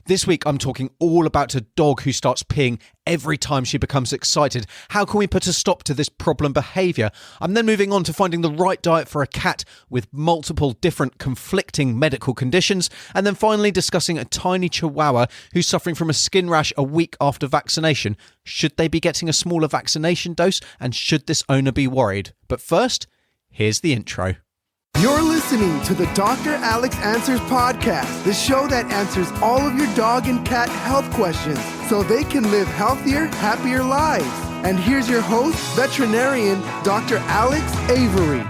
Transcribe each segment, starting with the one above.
This week, I'm talking all about a dog who starts peeing every time she becomes excited. How can we put a stop to this problem behaviour? I'm then moving on to finding the right diet for a cat with multiple different conflicting medical conditions, and then finally discussing a tiny chihuahua who's suffering from a skin rash a week after vaccination. Should they be getting a smaller vaccination dose, and should this owner be worried? But first, here's the intro. You're listening to the Dr. Alex Answers podcast, the show that answers all of your dog and cat health questions so they can live healthier, happier lives. And here's your host, veterinarian Dr. Alex Avery.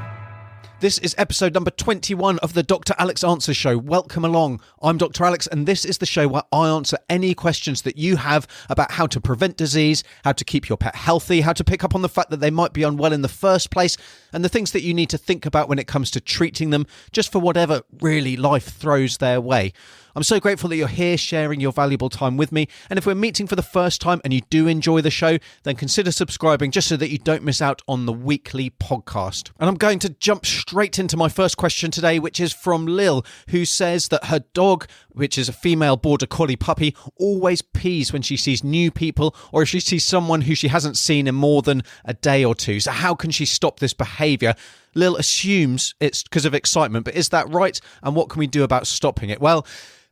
This is episode number 21 of the Dr. Alex Answers Show. Welcome along. I'm Dr. Alex, and this is the show where I answer any questions that you have about how to prevent disease, how to keep your pet healthy, how to pick up on the fact that they might be unwell in the first place, and the things that you need to think about when it comes to treating them, just for whatever really life throws their way. I'm so grateful that you're here sharing your valuable time with me. And if we're meeting for the first time and you do enjoy the show, then consider subscribing just so that you don't miss out on the weekly podcast. And I'm going to jump straight into my first question today, which is from Lil, who says that her dog, which is a female border collie puppy, always pees when she sees new people or if she sees someone who she hasn't seen in more than a day or two. So how can she stop this behaviour? Lil assumes it's because of excitement, but is that right? And what can we do about stopping it? Well,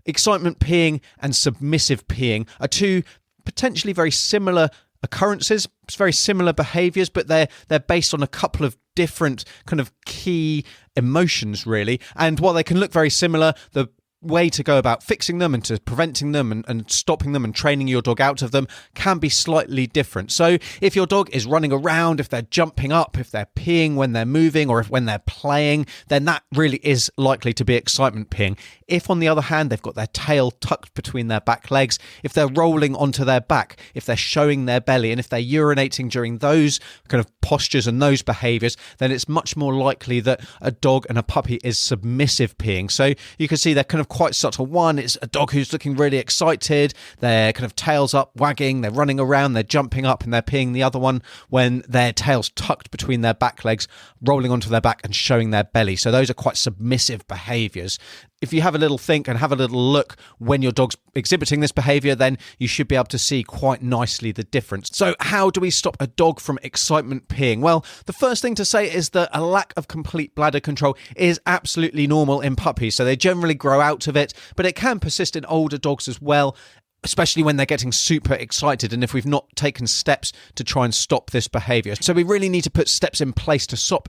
excitement peeing and submissive peeing are two potentially very similar occurrences, very similar behaviours, but they're based on a couple of different kind of key emotions, really. And while they can look very similar, the way to go about fixing them and to preventing them and stopping them and training your dog out of them can be slightly different. So if your dog is running around, if they're jumping up, if they're peeing when they're moving, or if when they're playing, then that really is likely to be excitement peeing. If, on the other hand, they've got their tail tucked between their back legs, if they're rolling onto their back, if they're showing their belly, and if they're urinating during those kind of postures and those behaviours, then it's much more likely that a dog and a puppy is submissive peeing. So you can see they're kind of quite subtle. One is a dog who's looking really excited, their kind of tails up wagging, they're running around, they're jumping up and they're peeing. The other one when their tail's tucked between their back legs, rolling onto their back and showing their belly. So those are quite submissive behaviours. If you have a little think and have a little look when your dog's exhibiting this behaviour, then you should be able to see quite nicely the difference. So how do we stop a dog from excitement peeing? Well, the first thing to say is that a lack of complete bladder control is absolutely normal in puppies. So they generally grow out of it, but it can persist in older dogs as well, especially when they're getting super excited and if we've not taken steps to try and stop this behaviour. So we really need to put steps in place to stop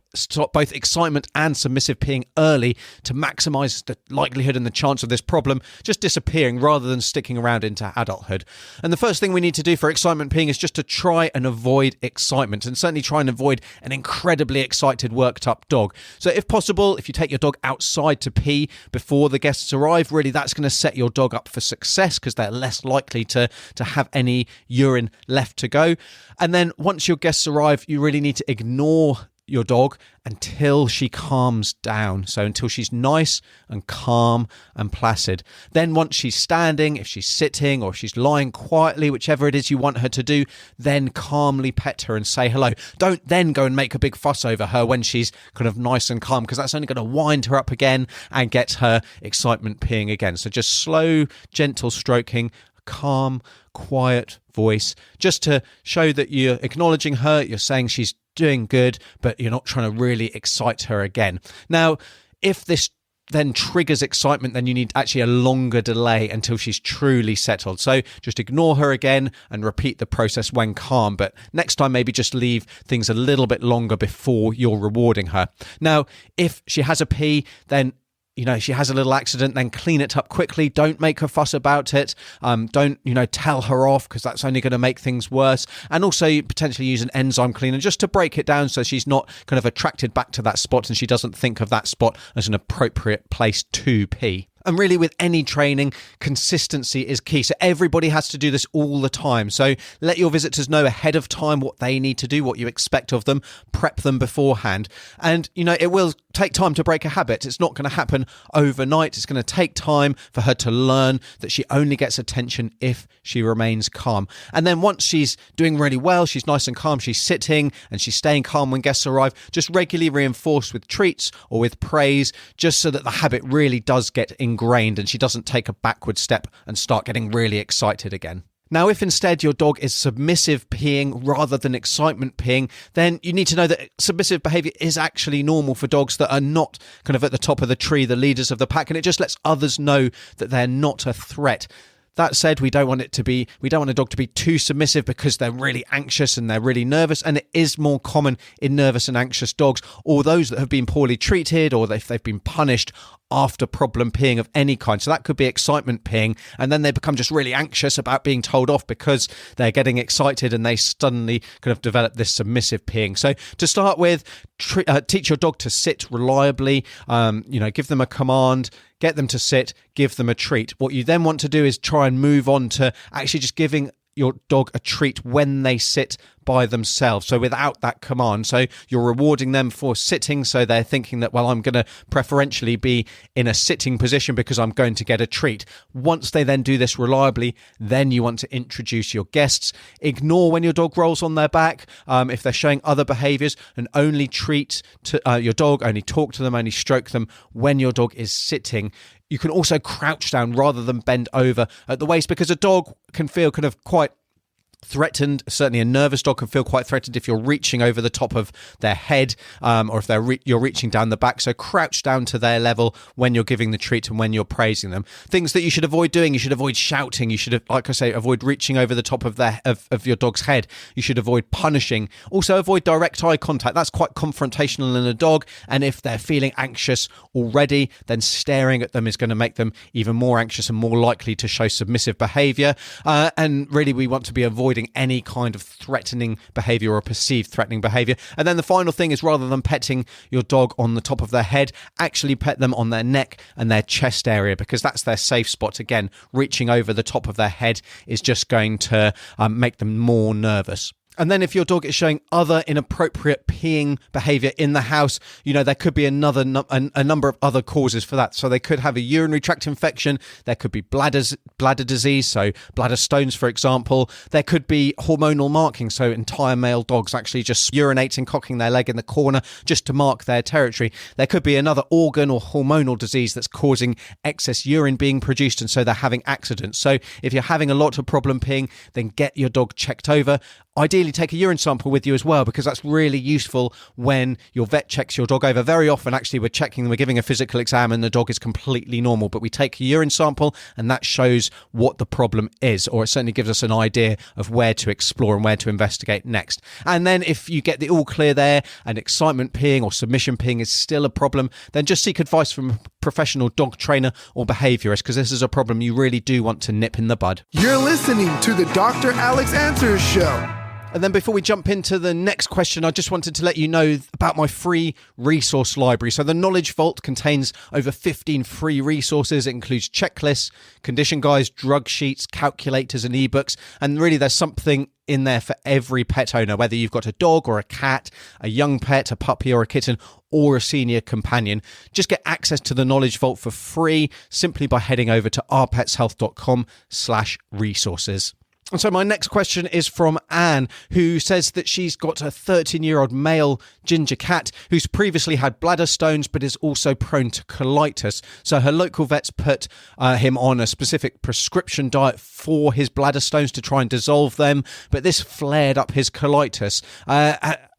both excitement and submissive peeing early to maximise the likelihood and the chance of this problem just disappearing rather than sticking around into adulthood. And the first thing we need to do for excitement peeing is just to try and avoid excitement, and certainly try and avoid an incredibly excited, worked up dog. So if possible, if you take your dog outside to pee before the guests arrive, really that's going to set your dog up for success because they're less likely to have any urine left to go. And then once your guests arrive, you really need to ignore your dog until she calms down. So until she's nice and calm and placid. Then once she's standing, if she's sitting or if she's lying quietly, whichever it is you want her to do, then calmly pet her and say hello. Don't then go and make a big fuss over her when she's kind of nice and calm, because that's only going to wind her up again and get her excitement peeing again. So just slow, gentle stroking, calm, quiet voice, just to show that you're acknowledging her, you're saying she's doing good, but you're not trying to really excite her again. Now, if this then triggers excitement, then you need actually a longer delay until she's truly settled. So just ignore her again and repeat the process when calm, but next time maybe just leave things a little bit longer before you're rewarding her. Now, if she has a pee, then she has a little accident, then clean it up quickly. Don't make her fuss about it. Don't, tell her off, because that's only going to make things worse. And also potentially use an enzyme cleaner just to break it down so she's not kind of attracted back to that spot and she doesn't think of that spot as an appropriate place to pee. And really, with any training, consistency is key. So everybody has to do this all the time. So let your visitors know ahead of time what they need to do, what you expect of them. Prep them beforehand. And, it will take time to break a habit. It's not going to happen overnight. It's going to take time for her to learn that she only gets attention if she remains calm. And then once she's doing really well, she's nice and calm, she's sitting and she's staying calm when guests arrive, just regularly reinforce with treats or with praise, just so that the habit really does get ingrained ingrained and she doesn't take a backward step and start getting really excited again. Now, if instead your dog is submissive peeing rather than excitement peeing, then you need to know that submissive behavior is actually normal for dogs that are not kind of at the top of the tree, the leaders of the pack, and it just lets others know that they're not a threat. That said, we don't want a dog to be too submissive because they're really anxious and they're really nervous, and it is more common in nervous and anxious dogs, or those that have been poorly treated, or if they've been punished after problem peeing of any kind. So that could be excitement peeing, and then they become just really anxious about being told off because they're getting excited and they suddenly kind of develop this submissive peeing. So to start with, teach your dog to sit reliably, give them a command, get them to sit, give them a treat. What you then want to do is try and move on to actually just giving your dog a treat when they sit by themselves, so without that command. So you're rewarding them for sitting, so they're thinking that, well, I'm going to preferentially be in a sitting position because I'm going to get a treat. Once they then do this reliably, then you want to introduce your guests. Ignore when your dog rolls on their back if they're showing other behaviors, and only treat to your dog, only talk to them, only stroke them when your dog is sitting. You can also crouch down rather than bend over at the waist, because a dog can feel kind of quite threatened. Certainly a nervous dog can feel quite threatened if you're reaching over the top of their head, or if you're reaching down the back. So crouch down to their level when you're giving the treat and when you're praising them. Things that you should avoid doing: you should avoid shouting. You should, like I say, avoid reaching over the top of of your dog's head. You should avoid punishing. Also avoid direct eye contact. That's quite confrontational in a dog, and if they're feeling anxious already, then staring at them is going to make them even more anxious and more likely to show submissive behavior. And really, we want to be avoiding any kind of threatening behavior or perceived threatening behavior. And then the final thing is, rather than petting your dog on the top of their head, actually pet them on their neck and their chest area, because that's their safe spot. Again, reaching over the top of their head is just going to make them more nervous. And then if your dog is showing other inappropriate peeing behavior in the house, there could be a number of other causes for that. So they could have a urinary tract infection. There could be bladder disease, so bladder stones, for example. There could be hormonal marking, so entire male dogs actually just urinating, cocking their leg in the corner just to mark their territory. There could be another organ or hormonal disease that's causing excess urine being produced, and so they're having accidents. So if you're having a lot of problem peeing, then get your dog checked over. Ideally, take a urine sample with you as well, because that's really useful when your vet checks your dog over. Very often, actually, we're giving a physical exam and the dog is completely normal, but we take a urine sample and that shows what the problem is, or it certainly gives us an idea of where to explore and where to investigate next. And then if you get the all clear there and excitement peeing or submission peeing is still a problem, then just seek advice from a professional dog trainer or behaviorist, because this is a problem you really do want to nip in the bud. You're listening to the Dr. Alex Answers Show. And then before we jump into the next question, I just wanted to let you know about my free resource library. So the Knowledge Vault contains over 15 free resources. It includes checklists, condition guides, drug sheets, calculators and ebooks. And really there's something in there for every pet owner, whether you've got a dog or a cat, a young pet, a puppy or a kitten, or a senior companion. Just get access to the Knowledge Vault for free simply by heading over to ourpetshealth.com/resources. And so my next question is from Anne, who says that she's got a 13-year-old male ginger cat who's previously had bladder stones but is also prone to colitis. So her local vets put him on a specific prescription diet for his bladder stones to try and dissolve them, but this flared up his colitis.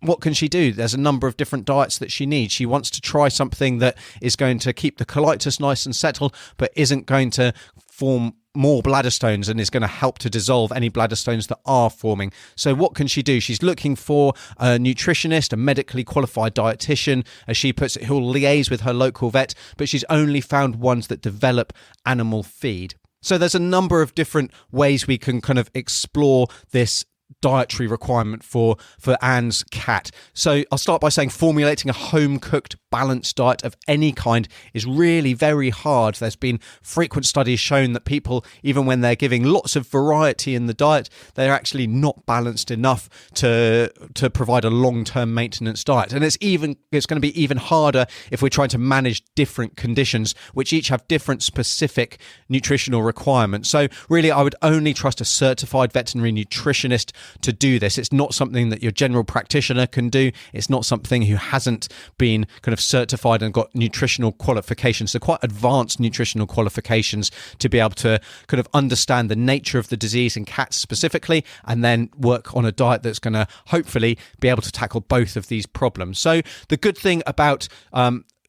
What can she do? There's a number of different diets that she needs. She wants to try something that is going to keep the colitis nice and settled, but isn't going to form more bladder stones and is going to help to dissolve any bladder stones that are forming. So what can she do? She's looking for a nutritionist, a medically qualified dietitian, as she puts it, who'll liaise with her local vet, but she's only found ones that develop animal feed. So there's a number of different ways we can kind of explore this dietary requirement for Anne's cat. So I'll start by saying formulating a home-cooked balanced diet of any kind is really very hard. There's been frequent studies showing that people, even when they're giving lots of variety in the diet, they're actually not balanced enough to provide a long-term maintenance diet. And it's going to be even harder if we're trying to manage different conditions, which each have different specific nutritional requirements. So really, I would only trust a certified veterinary nutritionist to do this. It's not something that your general practitioner can do. It's not something who hasn't been kind of certified and got nutritional qualifications, so quite advanced nutritional qualifications to be able to kind of understand the nature of the disease in cats specifically, and then work on a diet that's going to hopefully be able to tackle both of these problems. So the good thing about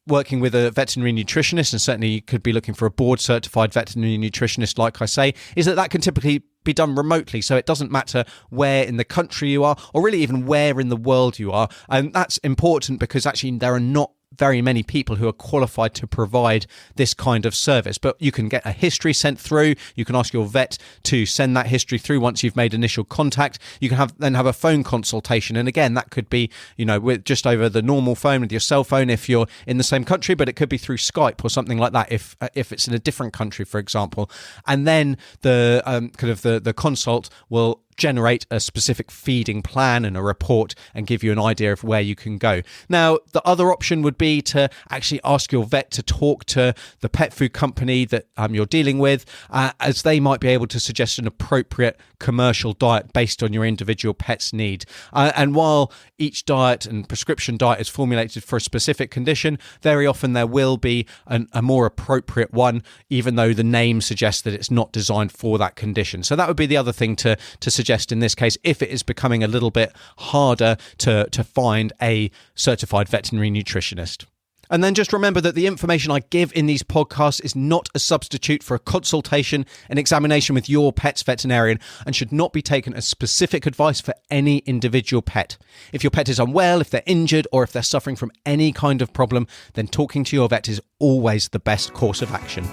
working with a veterinary nutritionist, and certainly you could be looking for a board certified veterinary nutritionist, like I say, is that can typically be done remotely. So it doesn't matter where in the country you are, or really even where in the world you are. And that's important because actually there are not very many people who are qualified to provide this kind of service. But you can get a history sent through. You can ask your vet to send that history through once you've made initial contact. You can then have a phone consultation. And again, that could be, with just over the normal phone with your cell phone if you're in the same country, but it could be through Skype or something like that if it's in a different country, for example. And then the consult will generate a specific feeding plan and a report and give you an idea of where you can go. Now, the other option would be to actually ask your vet to talk to the pet food company that you're dealing with, as they might be able to suggest an appropriate commercial diet based on your individual pet's need. And while each diet and prescription diet is formulated for a specific condition, very often there will be a more appropriate one, even though the name suggests that it's not designed for that condition. So that would be the other thing to suggest in this case, if it is becoming a little bit harder to find a certified veterinary nutritionist. And then just remember that the information I give in these podcasts is not a substitute for a consultation and examination with your pet's veterinarian, and should not be taken as specific advice for any individual pet. If your pet is unwell, if they're injured, or if they're suffering from any kind of problem, then talking to your vet is always the best course of action.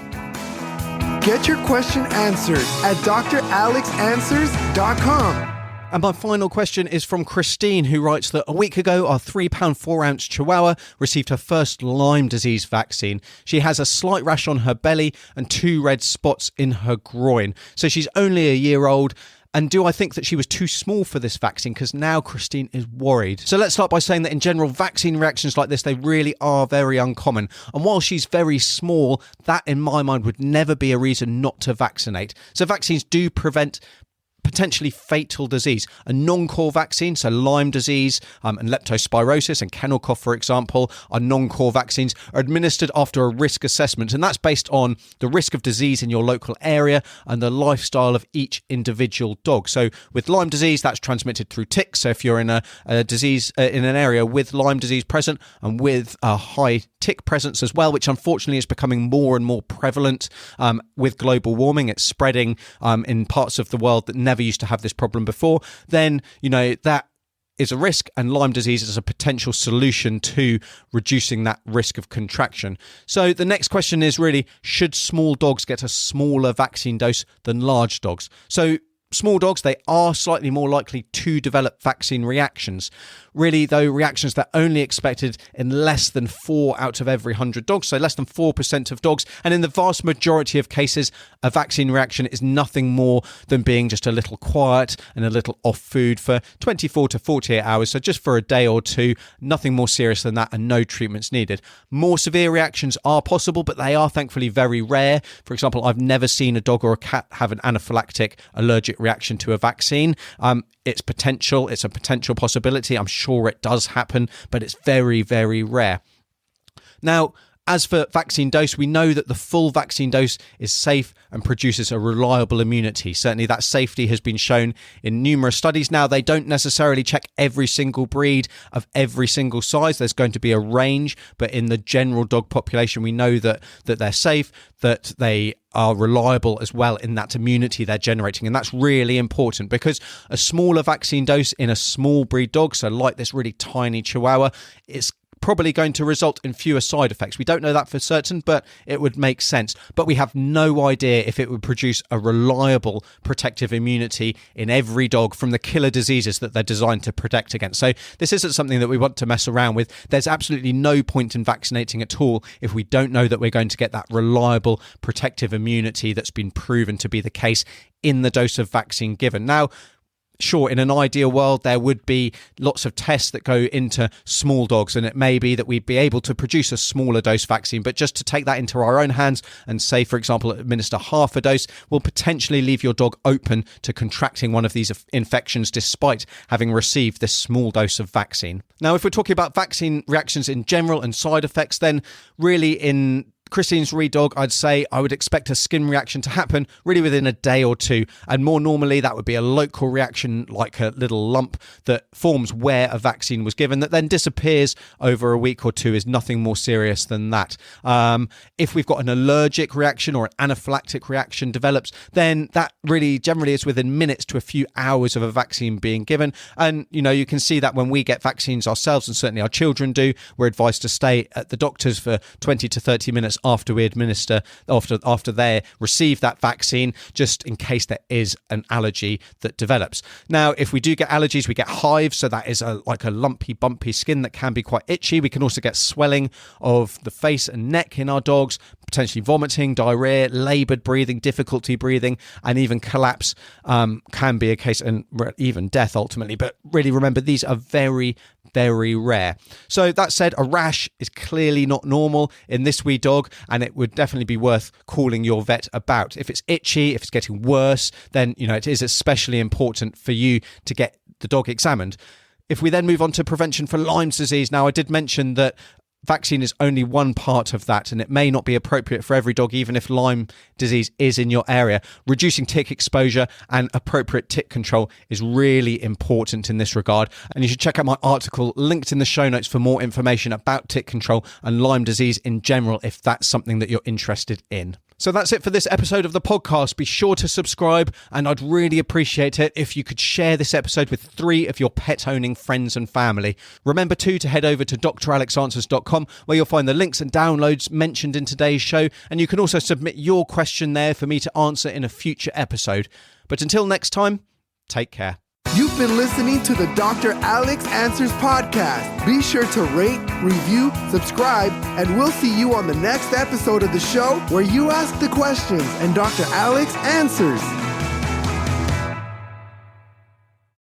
Get your question answered at dralexanswers.com. And my final question is from Christine, who writes that a week ago, our 3-pound 4-ounce Chihuahua received her first Lyme disease vaccine. She has a slight rash on her belly and 2 red spots in her groin. So she's only a year old. And do I think that she was too small for this vaccine? Because now Christine is worried. So let's start by saying that in general, vaccine reactions like this, they really are very uncommon. And while she's very small, that in my mind would never be a reason not to vaccinate. So vaccines do prevent potentially fatal disease. A non-core vaccine, so Lyme disease and leptospirosis and kennel cough, for example, are non-core vaccines, are administered after a risk assessment. And that's based on the risk of disease in your local area and the lifestyle of each individual dog. So with Lyme disease, that's transmitted through ticks. So if you're in a disease in an area with Lyme disease present and with a high tick presence as well, which unfortunately is becoming more and more prevalent with global warming, it's spreading in parts of the world that never used to have this problem before, then that is a risk, and Lyme disease is a potential solution to reducing that risk of contraction. So the next question is really, should small dogs get a smaller vaccine dose than large dogs? So small dogs, they are slightly more likely to develop vaccine reactions. Really, though, reactions that are only expected in less than 4 out of every 100 dogs, so less than 4% of dogs. And in the vast majority of cases, a vaccine reaction is nothing more than being just a little quiet and a little off food for 24 to 48 hours, so just for a day or two, nothing more serious than that, and no treatments needed. More severe reactions are possible, but they are thankfully very rare. For example, I've never seen a dog or a cat have an anaphylactic allergic reaction to a vaccine. It's a potential possibility. I'm sure it does happen, but it's very, very rare. Now, as for vaccine dose, we know that the full vaccine dose is safe and produces a reliable immunity. Certainly that safety has been shown in numerous studies. Now, they don't necessarily check every single breed of every single size. There's going to be a range, but in the general dog population, we know that they're safe, that they are reliable as well in that immunity they're generating. And that's really important, because a smaller vaccine dose in a small breed dog, so like this really tiny Chihuahua, is probably going to result in fewer side effects. We don't know that for certain, but it would make sense. But we have no idea if it would produce a reliable protective immunity in every dog from the killer diseases that they're designed to protect against. So this isn't something that we want to mess around with. There's absolutely no point in vaccinating at all if we don't know that we're going to get that reliable protective immunity that's been proven to be the case in the dose of vaccine given. Now, Sure, in an ideal world, there would be lots of tests that go into small dogs, and it may be that we'd be able to produce a smaller dose vaccine. But just to take that into our own hands and say, for example, administer half a dose will potentially leave your dog open to contracting one of these infections despite having received this small dose of vaccine. Now, if we're talking about vaccine reactions in general and side effects, then really in Christine's Reed dog, I'd say I would expect a skin reaction to happen really within a day or two. And more normally, that would be a local reaction, like a little lump that forms where a vaccine was given, that then disappears over a week or two. Is nothing more serious than that. If we've got an allergic reaction or an anaphylactic reaction develops, then that really generally is within minutes to a few hours of a vaccine being given. And, you can see that when we get vaccines ourselves, and certainly our children do, we're advised to stay at the doctor's for 20 to 30 minutes after we administer, after they receive that vaccine, just in case there is an allergy that develops. Now, if we do get allergies, we get hives, so that is like a lumpy, bumpy skin that can be quite itchy. We can also get swelling of the face and neck in our dogs, potentially vomiting, diarrhea, laboured breathing, difficulty breathing, and even collapse can be a case, and even death ultimately. But really remember, these are very, very rare. So that said, a rash is clearly not normal in this wee dog, and it would definitely be worth calling your vet about. If it's itchy, if it's getting worse, then it is especially important for you to get the dog examined. If we then move on to prevention for Lyme's disease, now I did mention that vaccine is only one part of that, and it may not be appropriate for every dog, even if Lyme disease is in your area. Reducing tick exposure and appropriate tick control is really important in this regard, and you should check out my article linked in the show notes for more information about tick control and Lyme disease in general, if that's something that you're interested in. So that's it for this episode of the podcast. Be sure to subscribe, and I'd really appreciate it if you could share this episode with 3 of your pet-owning friends and family. Remember too to head over to dralexanswers.com, where you'll find the links and downloads mentioned in today's show, and you can also submit your question there for me to answer in a future episode. But until next time, take care. You've been listening to the Dr. Alex Answers podcast. Be sure to rate, review, subscribe, and we'll see you on the next episode of the show where you ask the questions and Dr. Alex answers.